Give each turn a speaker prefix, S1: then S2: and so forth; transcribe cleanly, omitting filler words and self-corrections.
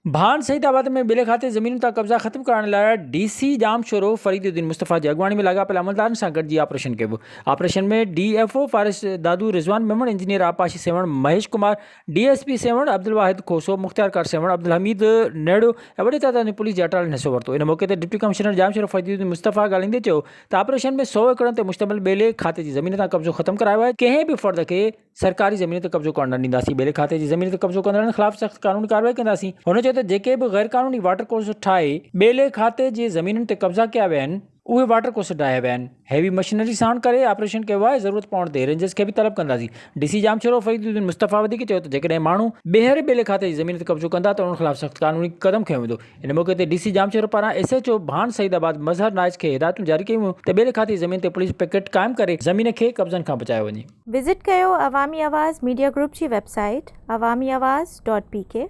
S1: भान सईदाबाद में ॿिले खाते ज़मीन तां कब्ज़ा ख़त्म करण लाइ DC जाम शोरो फरीदुद्दीन मुस्तफ़ा जी अॻवानी में लाॻापियल अमलदारनि सां गॾिजी ऑपरेशन कयो। ऑपरेशन में DFO फारिस दादू रिज़वान मेमण, इंजीनियर आपाशी सेवण महेश कुमार, DSP सेवण अब्दुल वाहिद खोसो, मुख्तियार सेवण, अब्दुल हमीद नेड़ो ऐं वॾी तादाद में पुलिस जे अटालन हिसो वरितो। इन मौक़े ते डिप्टी कमिश्नर जाम शोरो फरीदुद्दीन मुस्तफ़ा ॻाल्हाईंदे चयो त ऑपरेशन में 100 एकड़नि ते मुश्तमिल ॿेले खाते जी ज़मीन तां कब्ज़ो ख़त्म करायो आहे। कंहिं बि फ़र्द खे सरकारी ज़मीन ते कब्ज़ो करण न ॾींदासीं। ॿेले खाते जी ज़मीन ते कब्ज़ो कंदड़नि ख़िलाफ़ सख़्त कानूनी कार्रवाई कंदासीं। हुन चयो त जेके बि ग़ैर कानूनी वाटर कोर्स ठाहे ॿेले खाते जी ज़मीनुनि ते कब्ज़ा कया विया आहिनि उहे वाटर कोर्स ठाहिया विया आहिनि। हैवी मशीनरी साण करे ऑपरेशन कयो आहे। ज़रूरत पवण ते रेंजर्स खे बि तलब कंदासीं। DC जाम शोरो फरीदुद्दीन मुस्तफ़ा वधीक चयो त जेकॾहिं माण्हू ॿीहर ॿेले खाते जी ज़मीन ते कब्ज़ो कंदा त उन्हनि ख़िलाफ़ सख़्त कानूनी क़दम खयो वेंदो। इन मौक़े ते DC जाम शोरो पारां SHO भान सईदाबाद मज़हर नाइज खे हिदायतूं जारी कयूं त ॿेले खाते जी ज़मीन ते पुलिस पिकेट क़ाइमु करे ज़मीन खे कब्ज़नि खां बचायो वञे।
S2: विज़िट कयो अवामी आवाज़ मीडिया ग्रुप जी वेबसाइट awamiawaz.pk